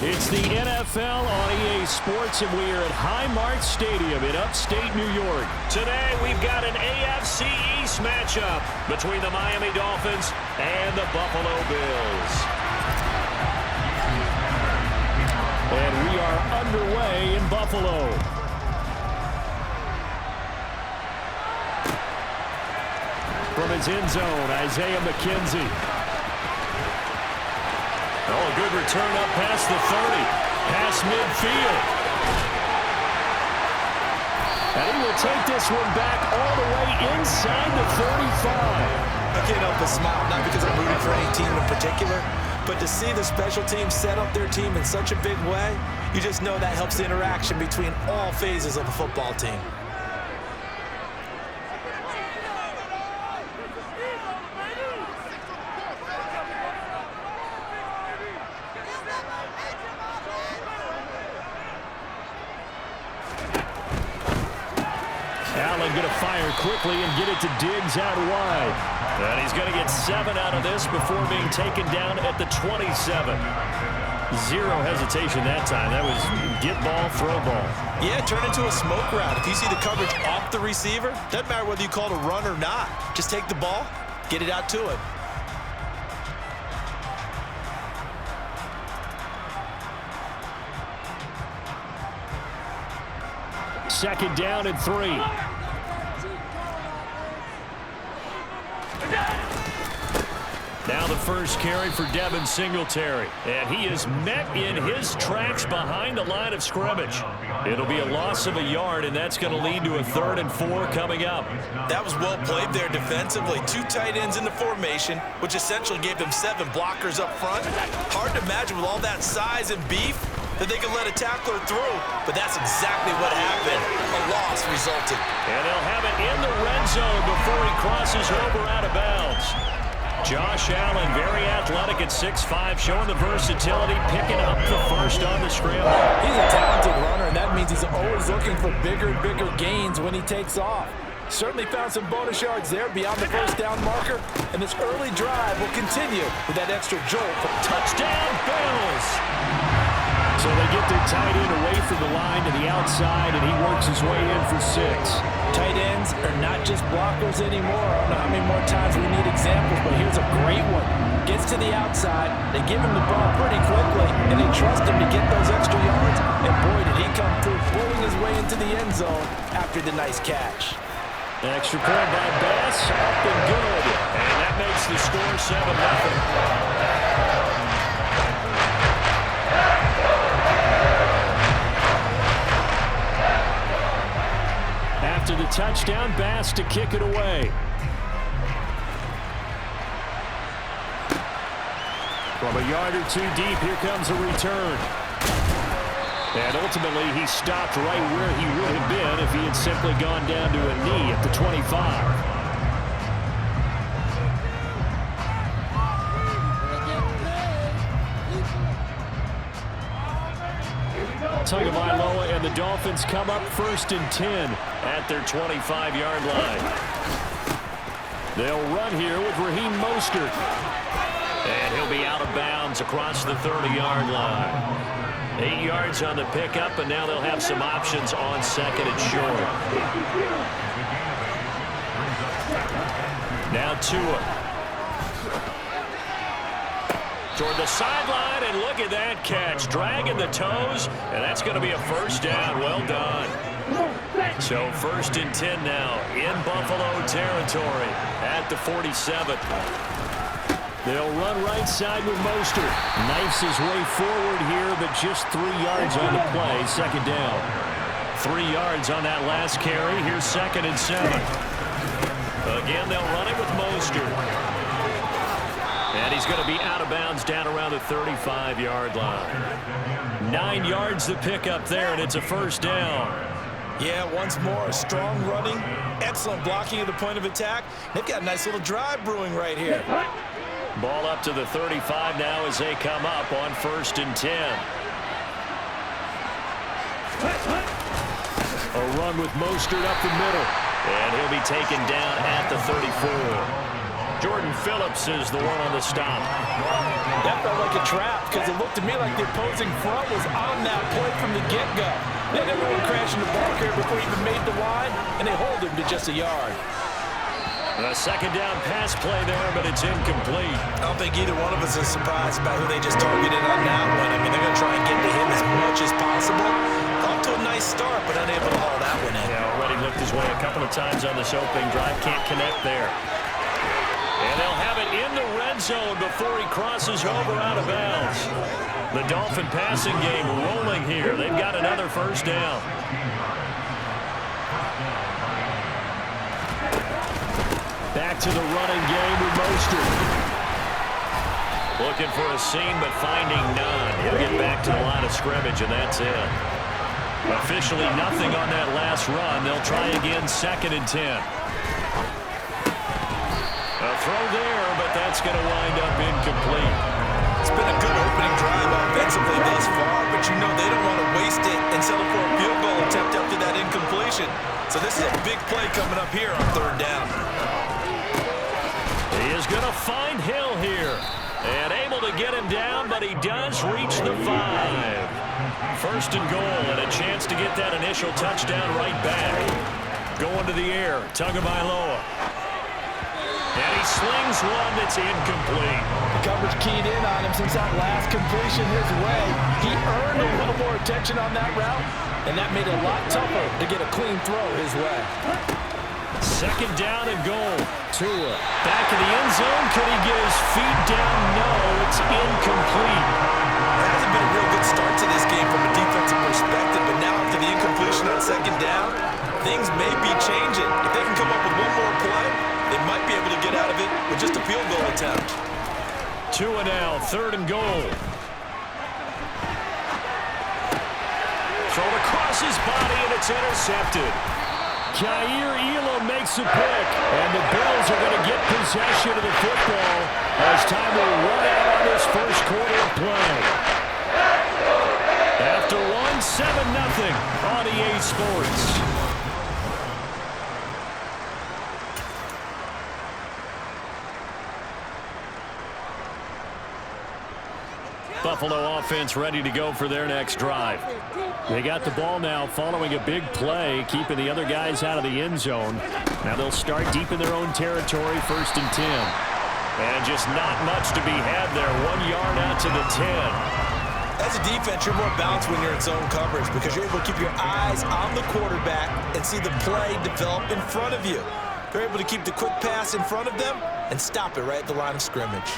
It's the NFL on EA Sports, and we are at Highmark Stadium in upstate New York. Today, we've got an AFC East matchup between the Miami Dolphins and the Buffalo Bills. And we are underway in Buffalo. From his end zone, Isaiah McKenzie. Oh, a good return up past the 30. Past midfield. And he will take this one back all the way inside the 35. I can't help but smile, not because I'm rooting for any team in particular, but to see the special team set up their team in such a big way, you just know that helps the interaction between all phases of a football team. Allen going to fire quickly and get it to Diggs out wide. And he's going to get 7 out of this before being taken down at the 27. Zero hesitation that time. That was get ball, throw ball. Yeah, turn into a smoke route. If you see the coverage off the receiver, doesn't matter whether you call it a run or not. Just take the ball, get it out to him. Second down and 3. Now the first carry for Devin Singletary. And he is met in his tracks behind the line of scrimmage. It'll be a loss of a yard, and that's going to lead to a 3rd and 4 coming up. That was well played there defensively. 2 tight ends in the formation, which essentially gave them 7 blockers up front. Hard to imagine with all that size and beef that they could let a tackler through, but that's exactly what happened. A loss resulted. And they'll have it in the red zone before he crosses over out of bounds. Josh Allen, very athletic at 6'5", showing the versatility, picking up the first on the scramble. He's a talented runner, and that means he's always looking for bigger and bigger gains when he takes off. Certainly found some bonus yards there beyond the first down marker, and this early drive will continue with that extra jolt. Touchdown, Bills! So they get their tight end away from the line to the outside, and he works his way in for 6. Tight ends are not just blockers anymore. I don't know how many more times we need examples, but here's a great one. Gets to the outside, they give him the ball pretty quickly, and they trust him to get those extra yards. And boy, did he come through, pulling his way into the end zone after the nice catch. An extra point by Bass, up and good. And that makes the score 7-0. After the touchdown, Bass to kick it away. From a yard or 2 deep, here comes a return. And ultimately, he stopped right where he would have been if he had simply gone down to a knee at the 25. Tagovailoa and the Dolphins come up 1st and 10 at their 25-yard line. They'll run here with Raheem Mostert. And he'll be out of bounds across the 30-yard line. 8 yards on the pickup, and now they'll have some options on 2nd and short. Now Tua. Toward the sideline, and look at that catch. Dragging the toes, and that's going to be a first down. Well done. So 1st and 10 now in Buffalo territory at the 47. They'll run right side with Mostert. Knifes his way forward here, but just 3 yards on the play. 2nd down. 3 yards on that last carry. Here's 2nd and 7. Again, they'll run it with Mostert. And he's going to be out of bounds down around the 35-yard line. 9 yards to pick up there, and it's a first down. Yeah, once more, strong running, excellent blocking at the point of attack. They've got a nice little drive brewing right here. Ball up to the 35 now as they come up on 1st and 10. A run with Mostert up the middle. And he'll be taken down at the 34. Jordan Phillips is the one on the stop. That felt like a trap because it looked to me like the opposing front was on that play from the get-go. They had everyone crashing the ball carrier before he even made the line, and they hold him to just a yard. A second down pass play there, but it's incomplete. I don't think either one of us is surprised by who they just targeted on that one. I mean, they're going to try and get to him as much as possible. Off to a nice start, but unable to haul that one in. Yeah, already looked his way a couple of times on this opening drive. Can't connect there. And they'll have it in the red zone before he crosses over out of bounds. The Dolphin passing game rolling here. They've got another first down. Back to the running game with Mostert. Looking for a seam, but finding none. He'll get back to the line of scrimmage, and that's it. Officially nothing on that last run. They'll try again, 2nd and 10. A throw there, but that's going to wind up incomplete. It's been a good opening drive offensively thus far, but you know they don't want to waste it and settle for a field goal attempt after that incompletion. So this is a big play coming up here on 3rd down. He is going to find Hill here. And able to get him down, but he does reach the 5. 1st and goal, and a chance to get that initial touchdown right back. Going to the air, Tagovailoa. And he slings one that's incomplete. The coverage keyed in on him since that last completion his way. He earned a little more attention on that route, and that made it a lot tougher to get a clean throw his way. 2nd down and goal. Tua back in the end zone. Could he get his feet down? No, it's incomplete. It hasn't been a real good start to this game from a defensive perspective, but now after the incompletion on 2nd down, things may be changing. If they can come up with one more play, they might be able to get out of it with just a field goal attempt. Tua now, 3rd and goal. Thrown across his body, and it's intercepted. Jair Elam makes a pick, and the Bills are going to get possession of the football as time will run out on this first quarter of play. After 1-7-0 on EA Sports. Buffalo offense ready to go for their next drive. They got the ball now following a big play, keeping the other guys out of the end zone. Now they'll start deep in their own territory, 1st and 10. And just not much to be had there. 1 yard out to the 10. As a defense, you're more balanced when you're in zone coverage because you're able to keep your eyes on the quarterback and see the play develop in front of you. They're able to keep the quick pass in front of them and stop it right at the line of scrimmage.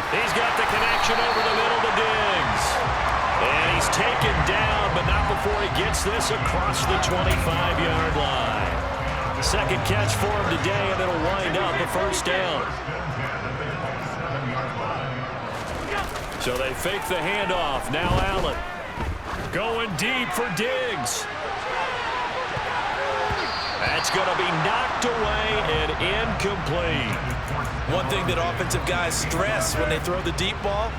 He's got the connection over the middle to Diggs. And he's taken down, but not before he gets this across the 25-yard line. 2nd catch for him today, and it'll wind up a 1st down. So they fake the handoff. Now Allen going deep for Diggs. That's going to be knocked away and incomplete. One thing that offensive guys stress when they throw the deep ball,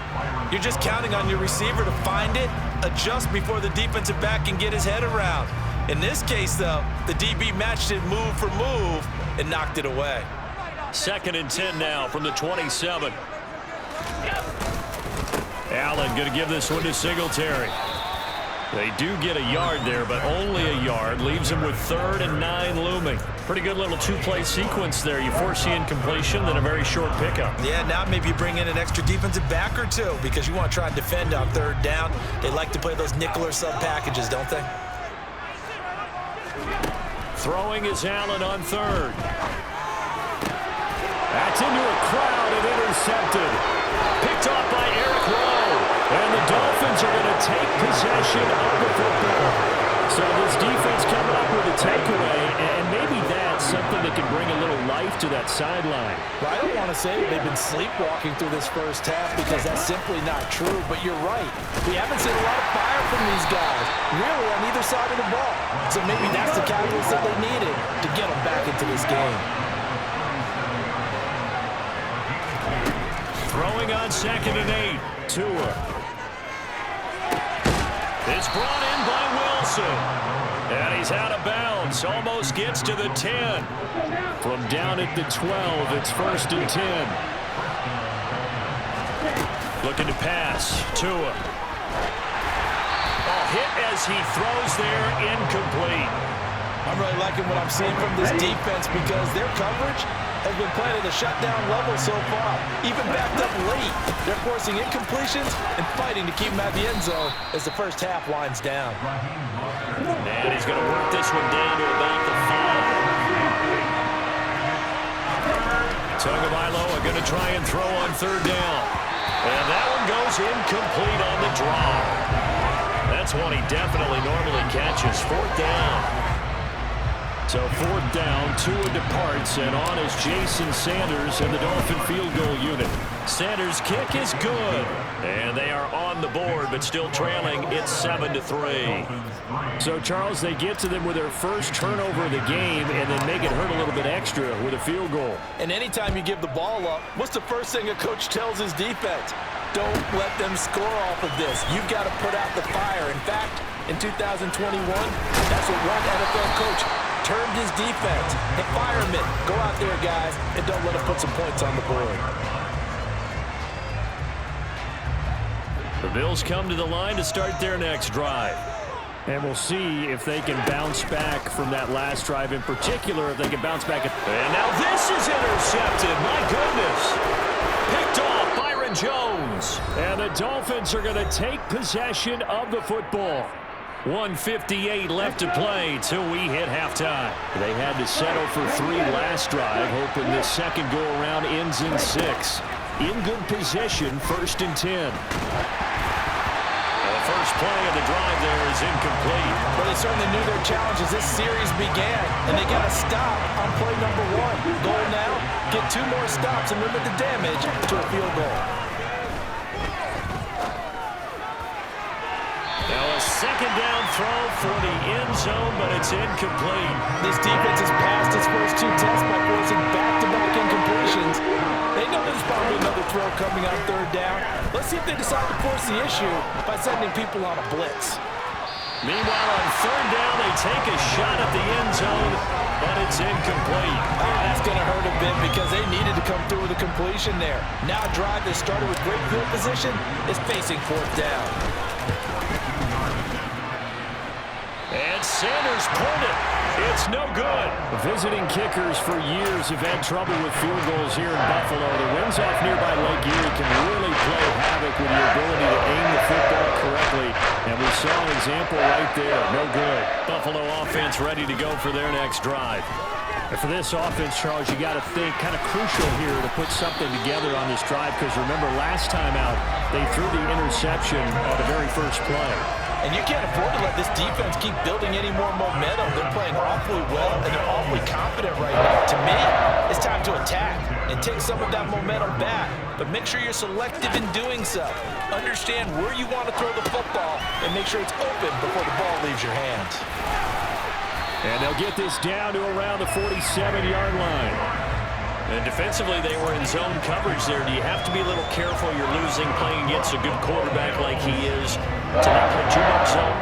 you're just counting on your receiver to find it, adjust before the defensive back can get his head around. In this case, though, the DB matched it move for move and knocked it away. 2nd and 10 now from the 27. Allen going to give this one to Singletary. They do get a yard there, but only a yard. Leaves them with 3rd and 9 looming. Pretty good little 2-play sequence there. You force the incompletion, then a very short pickup. Yeah, now maybe you bring in an extra defensive back or two because you want to try and defend on 3rd down. They like to play those nickel or sub packages, don't they? Throwing is Allen on 3rd. That's into a crowd and intercepted. Picked off by Eric Rowe. And the Dolphins are going to take possession of the football. So this defense coming up with a takeaway, and maybe that's something that can bring a little life to that sideline. Well, I don't want to say they've been sleepwalking through this first half because that's simply not true, but you're right. We haven't seen a lot of fire from these guys, really on either side of the ball. So maybe that's the catalyst that they needed to get them back into this game. Throwing on 2nd and 8. Tua. It's brought in by Wilson. And he's out of bounds. Almost gets to the 10. From down at the 12, it's 1st and 10. Looking to pass. Tua. Hit as he throws there, incomplete. I'm really liking what I'm seeing from this defense because their coverage has been playing at a shutdown level so far. Even backed up late, they're forcing incompletions and fighting to keep them at the end zone as the first half winds down. And he's going to work this one down to about the 5. Tagovailoa going to try and throw on 3rd down. And that one goes incomplete on the draw. That's one he definitely normally catches. 4th down. So 4th down, Tua departs, and on is Jason Sanders and the Dolphin field goal unit. Sanders' kick is good. And they are on the board, but still trailing. It's 7-3. So, Charles, they get to them with their first turnover of the game and then make it hurt a little bit extra with a field goal. And anytime you give the ball up, what's the first thing a coach tells his defense? Don't let them score off of this. You've got to put out the fire. In fact, in 2021, that's what one NFL coach termed his defense. The firemen. Go out there, guys, and don't let them put some points on the board. The Bills come to the line to start their next drive. And we'll see if they can bounce back from that last drive in particular, if they can bounce back. And now this is intercepted. My goodness. Picked off Byron Jones. And the Dolphins are going to take possession of the football. 1:58 left to play till we hit halftime. They had to settle for 3 last drive, hoping this second go-around ends in 6. In good position, 1st and 10. The first play of the drive there is incomplete. Well, they certainly knew their challenge as this series began, and they got to stop on play number 1. Goal now, get 2 more stops and limit the damage to a field goal. Now a second down throw for the end zone, but it's incomplete. This defense has passed its first 2 tests by forcing back-to-back incompletions. They know there's probably another throw coming on 3rd down. Let's see if they decide to force the issue by sending people on a blitz. Meanwhile, on 3rd down, they take a shot at the end zone, but it's incomplete. That's going to hurt a bit because they needed to come through with a completion there. Now a drive that started with great field position is facing 4th down. And Sanders pulled it. It's no good. Visiting kickers for years have had trouble with field goals here in Buffalo. The winds off nearby Lake Erie can really play havoc with your ability to aim the football correctly. And we saw an example right there. No good. Buffalo offense ready to go for their next drive. And for this offense, Charles, you got to think kind of crucial here to put something together on this drive because remember last time out they threw the interception on the very first play. And you can't afford to let this defense keep building any more momentum. They're playing awfully well, and they're awfully confident right now. To me, it's time to attack and take some of that momentum back. But make sure you're selective in doing so. Understand where you want to throw the football and make sure it's open before the ball leaves your hands. And they'll get this down to around the 47-yard line. And defensively, they were in zone coverage there. Do you have to be a little careful? You're losing playing against a good quarterback like he is to not play too much zone?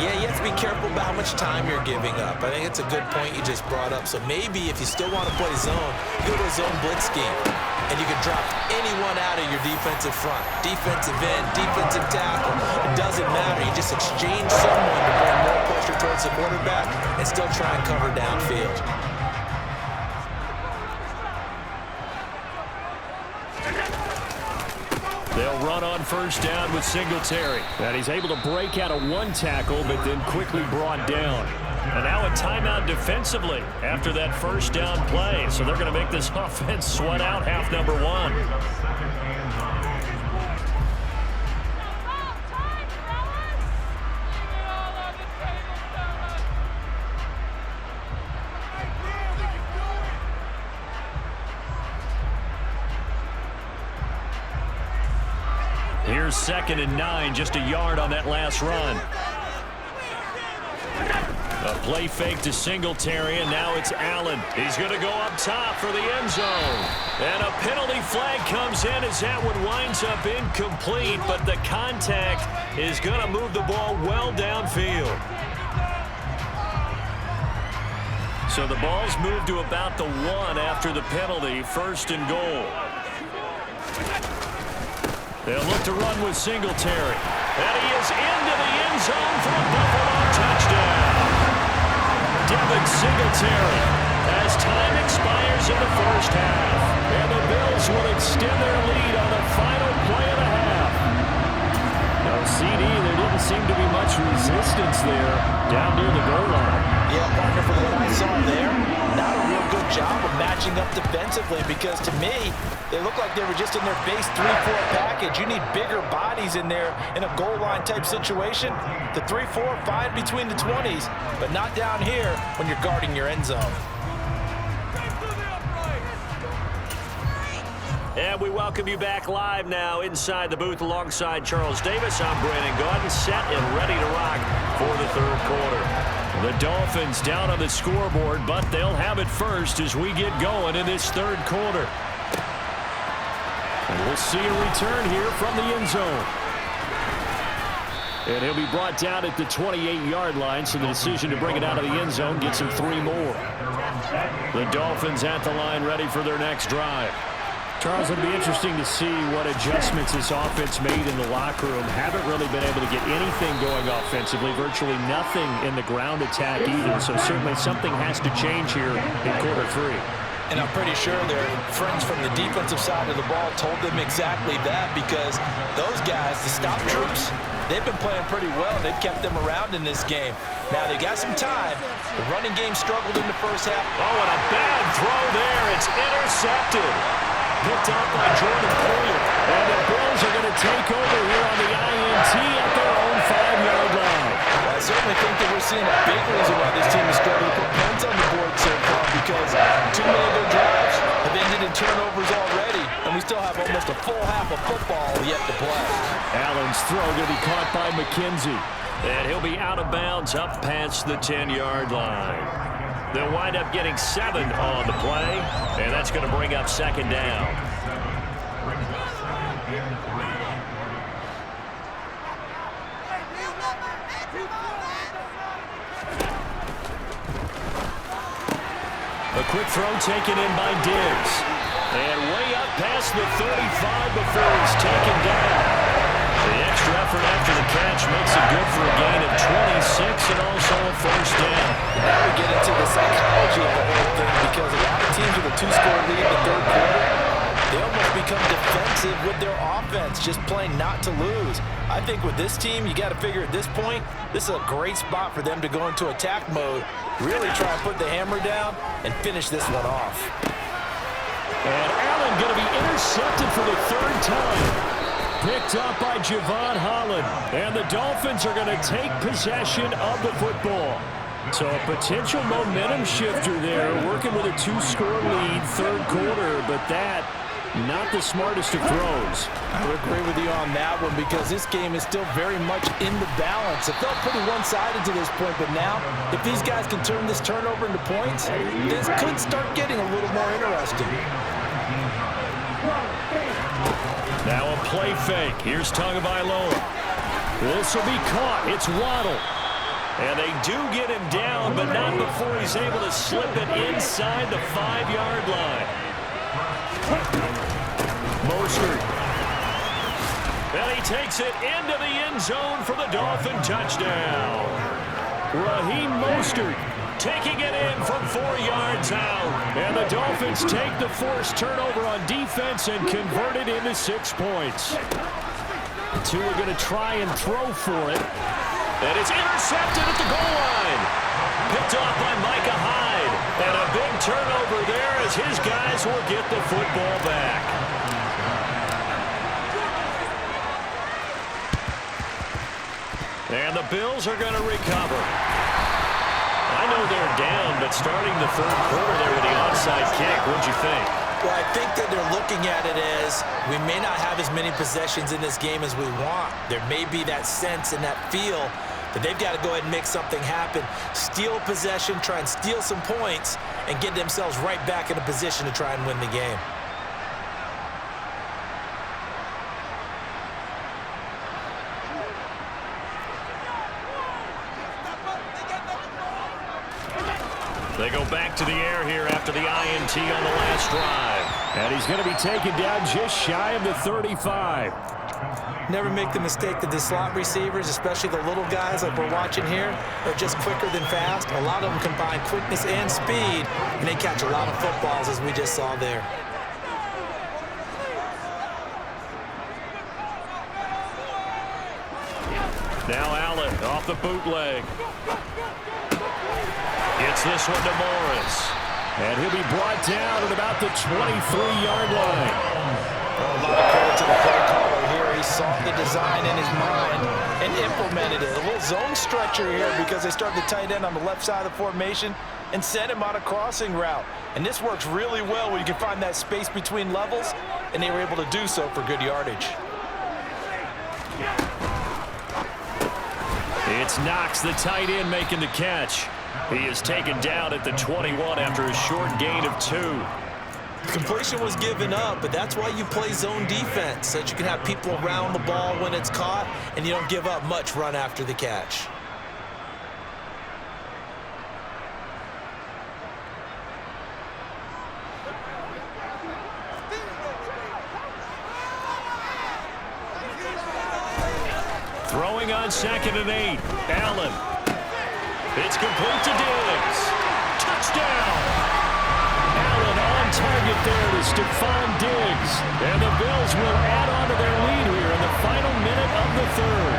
Yeah, you have to be careful about how much time you're giving up. I think it's a good point you just brought up. So maybe if you still want to play zone, go to a zone blitz scheme. And you can drop anyone out of your defensive front. Defensive end, defensive tackle. It doesn't matter. You just exchange someone to bring more pressure towards the quarterback and still try and cover downfield. They'll run on 1st down with Singletary. And he's able to break out of 1 tackle, but then quickly brought down. And now a timeout defensively after that 1st down play. So they're going to make this offense sweat out half number 1. Here's 2nd and 9, just a yard on that last run. A play fake to Singletary, and now it's Allen. He's going to go up top for the end zone. And a penalty flag comes in as that one winds up incomplete, but the contact is going to move the ball well downfield. So the ball's moved to about the 1 after the penalty, 1st and goal. They'll look to run with Singletary. And he is into the end zone for a Buffalo touchdown. Devin Singletary as time expires in the first half. And the Bills will extend their lead on the final play of the half. No CD, there didn't seem to be much resistance there down near the goal line. Yeah, partner, from what I saw there, not a real good job of matching up defensively because to me, they look like they were just in their base 3-4 package. You need bigger bodies in there in a goal line type situation. The 3-4, fine between the 20s, but not down here when you're guarding your end zone. And we welcome you back live now inside the booth alongside Charles Davis. I'm Brandon Gaudin, set and ready to rock for the third quarter. The Dolphins down on the scoreboard, but they'll have it first as we get going in this third quarter. And we'll see a return here from the end zone. And he'll be brought down at the 28-yard line, so the decision to bring it out of the end zone gets him 3 more. The Dolphins at the line ready for their next drive. Charles, it'll be interesting to see what adjustments this offense made in the locker room. Haven't really been able to get anything going offensively, virtually nothing in the ground attack either. So certainly something has to change here in quarter 3. And I'm pretty sure their friends from the defensive side of the ball told them exactly that because those guys, the stop troops, they've been playing pretty well. They've kept them around in this game. Now they got some time. The running game struggled in the first half. Oh, and a bad throw there. It's intercepted. Picked up by Jordan Poyer. And the Bills are going to take over here on the INT at their own 5-yard line. I certainly think that we're seeing a big reason why this team is struggling to put points on the board so far because too many of their drives have ended in turnovers already, and we still have almost a full half of football yet to play. Allen's throw going to be caught by McKenzie. And he'll be out of bounds up past the 10-yard line. They'll wind up getting 7 on the play, and that's going to bring up 2nd down. A quick throw taken in by Diggs. And way up past the 35 before he's taken down. The extra effort after the catch makes it good for a gain of 26 and also a first down. Now we get into the psychology of the whole thing because a lot of teams with a 2-score lead in the third quarter, they almost become defensive with their offense, just playing not to lose. I think with this team, you got to figure at this point, this is a great spot for them to go into attack mode, really try and put the hammer down and finish this one off. And Allen going to be intercepted for the 3rd time. Picked up by Javon Holland. And the Dolphins are going to take possession of the football. So a potential momentum shifter there, working with a 2-score lead, third quarter, but that, not the smartest of throws. I would agree with you on that one because this game is still very much in the balance. It felt pretty one-sided to this point, but now, if these guys can turn this turnover into points, this could start getting a little more interesting. Now a play fake. Here's Tagovailoa. This will be caught. It's Waddle. And they do get him down, but not before he's able to slip it inside the 5-yard line. Mostert. And he takes it into the end zone for the Dolphin touchdown. Raheem Mostert taking it in from 4 yards out. And the Dolphins take the forced turnover on defense and convert it into 6 points. The two are going to try and throw for it. And it's intercepted at the goal line. Picked off by Micah Hyde. And a big turnover there as his guys will get the football back. And the Bills are going to recover. I know they're down, but starting the third quarter there with the onside kick, what'd you think? Well, I think that they're looking at it as we may not have as many possessions in this game as we want. There may be that sense and that feel that they've got to go ahead and make something happen. Steal possession, try and steal some points, and get themselves right back in a position to try and win the game. They go back to the air here after the INT on the last drive. And he's going to be taken down just shy of the 35. Never make the mistake that the slot receivers, especially the little guys like we're watching here, are just quicker than fast. A lot of them combine quickness and speed, and they catch a lot of footballs, as we just saw there. Now Allen off the bootleg. Gets this one to Morris. And he'll be brought down at about the 23-yard line. A lot of credit to the play caller here. He saw the design in his mind and implemented it. A little zone stretcher here because they started the tight end on the left side of the formation and sent him on a crossing route. And this works really well where you can find that space between levels, and they were able to do so for good yardage. It's Knox, the tight end, making the catch. He is taken down at the 21 after a short gain of 2. Completion was given up, but that's why you play zone defense, so that you can have people around the ball when it's caught, and you don't give up much run after the catch. Throwing on 2nd and 8. Allen. It's complete to Diggs. Touchdown! Allen on target there to Stephon Diggs. And the Bills will add on to their lead here in the final minute of the 3rd.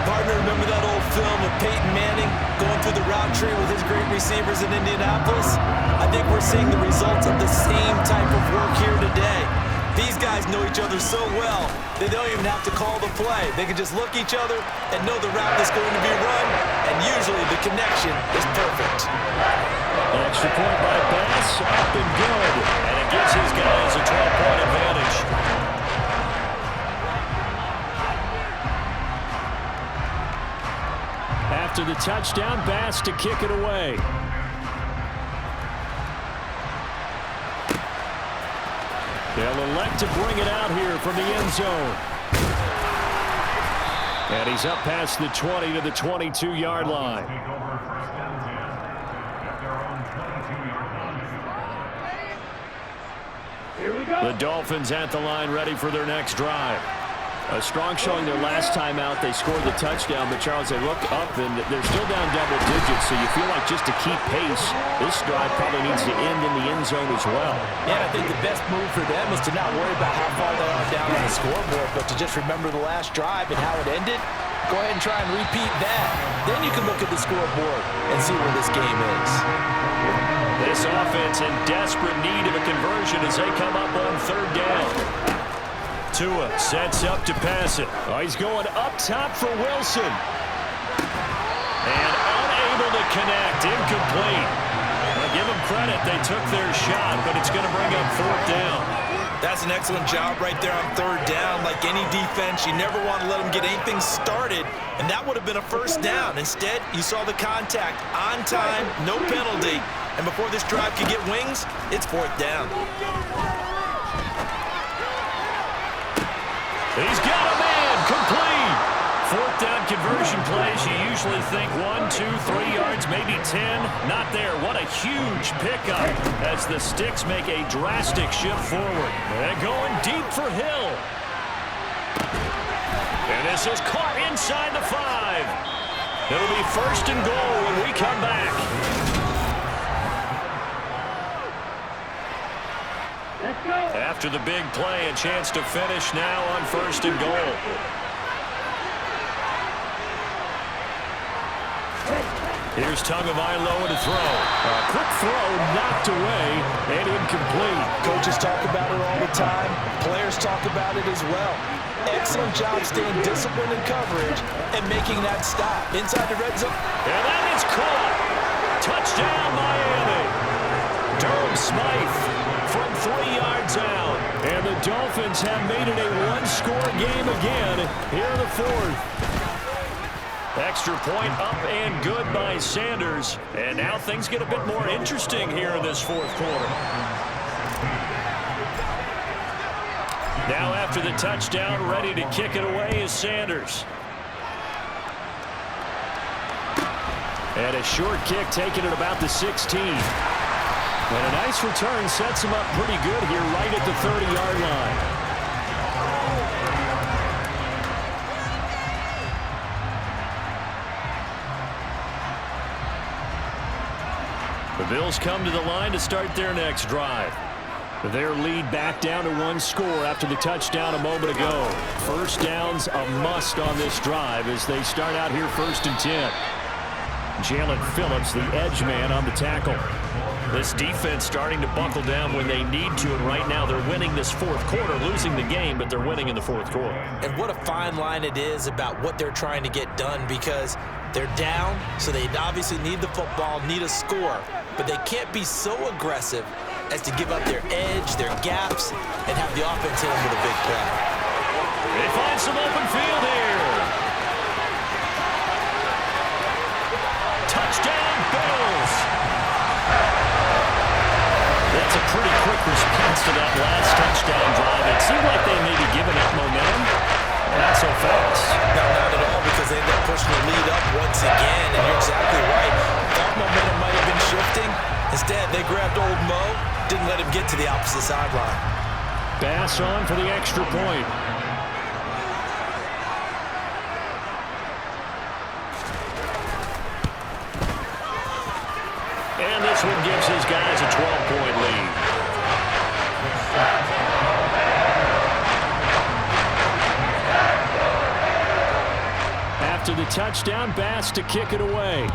Partner, remember that old film with Peyton Manning going through the route tree with his great receivers in Indianapolis? I think we're seeing the results of the same type of work here today. These guys know each other so well, they don't even have to call the play. They can just look each other and know the route that's going to be run, and usually the connection is perfect. Extra point by Bass, up and good. And it gives his guys a 12-point advantage. After the touchdown, Bass to kick it away. They'll elect to bring it out here from the end zone. And he's up past the 20 to the 22-yard line. The Dolphins at the line ready for their next drive. A strong showing their last time out. They scored the touchdown, but Charles, they look up and they're still down double digits, so you feel like just to keep pace, this drive probably needs to end in the end zone as well. Yeah, I think the best move for them is to not worry about how far they are down on the scoreboard, but to just remember the last drive and how it ended. Go ahead and try and repeat that. Then you can look at the scoreboard and see where this game is. This offense in desperate need of a conversion as they come up on 3rd down. Tua sets up to pass it. Oh, he's going up top for Wilson. And unable to connect. Incomplete. Now give them credit. They took their shot, but it's going to bring up 4th down. That's an excellent job right there on 3rd down. Like any defense, you never want to let them get anything started, and that would have been a 1st down. Instead, you saw the contact on time, no penalty, and before this drive could get wings, it's 4th down. He's got a man, complete. 4th down conversion plays, you usually think 1, 2, 3 yards, maybe 10. Not there. What a huge pickup as the Sticks make a drastic shift forward. And going deep for Hill. And this is caught inside the 5. It'll be 1st and goal when we come back. After the big play, a chance to finish now on 1st and goal. Here's Tagovailoa to throw. A quick throw knocked away and incomplete. Coaches talk about it all the time. Players talk about it as well. Excellent job staying disciplined in coverage and making that stop. Inside the red zone. And that is caught. Touchdown, Miami. Durham Smythe from 3 yards out. And the Dolphins have made it a one-score game again here in the 4th. Extra point up and good by Sanders. And now things get a bit more interesting here in this 4th quarter. Now after the touchdown, ready to kick it away is Sanders. And a short kick taken at about the 16. And a nice return sets him up pretty good here right at the 30-yard line. The Bills come to the line to start their next drive. Their lead back down to 1 score after the touchdown a moment ago. First down's a must on this drive as they start out here 1st and 10. Jalen Phillips, the edge man, on the tackle. This defense starting to buckle down when they need to, and right now they're winning this 4th quarter, losing the game, but they're winning in the 4th quarter. And what a fine line it is about what they're trying to get done, because they're down, so they obviously need the football, need a score, but they can't be so aggressive as to give up their edge, their gaps, and have the offense hit them with a big play. They find some open field here. Touchdown, Bills. That's a pretty quick response to that last touchdown drive. It seemed like they may be giving up momentum. Not so fast. No, not at all, because they end up pushing the lead up once again, and you're exactly right. Thought momentum might have been shifting. Instead, they grabbed old Mo, didn't let him get to the opposite sideline. Bass on for the extra point. And this one gives his guys a 12-point lead. After the touchdown, Bass to kick it away.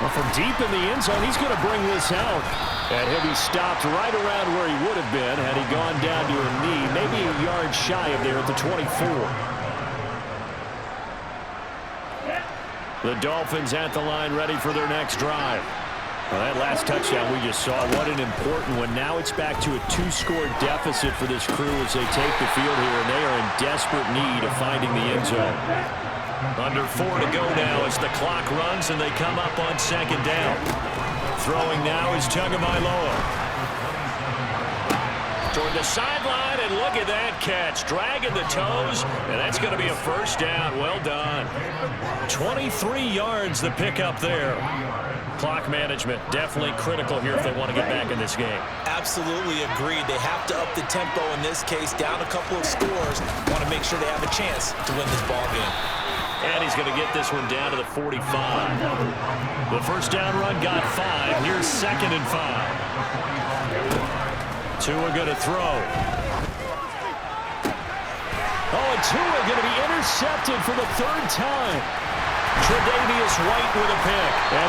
Well, from deep in the end zone, he's going to bring this out. And he'll be stopped right around where he would have been had he gone down to a knee, maybe a yard shy of there at the 24. The Dolphins at the line ready for their next drive. Well, that last touchdown we just saw, what an important one. Now it's back to a 2-score deficit for this crew as they take the field here, and they are in desperate need of finding the end zone. Under 4 to go now as the clock runs and they come up on 2nd down. Throwing now is Tagovailoa. Toward the sideline, and look at that catch. Dragging the toes, and that's going to be a 1st down. Well done. 23 yards the pickup there. Clock management definitely critical here if they want to get back in this game. Absolutely agreed. They have to up the tempo in this case, down a couple of scores. Want to make sure they have a chance to win this ball game. And he's going to get this one down to the 45. The 1st down run got 5. Here's 2nd and 5. Tua going to throw. Oh, and Tua going to be intercepted for the 3rd time. Tre'Davious White with a pick. And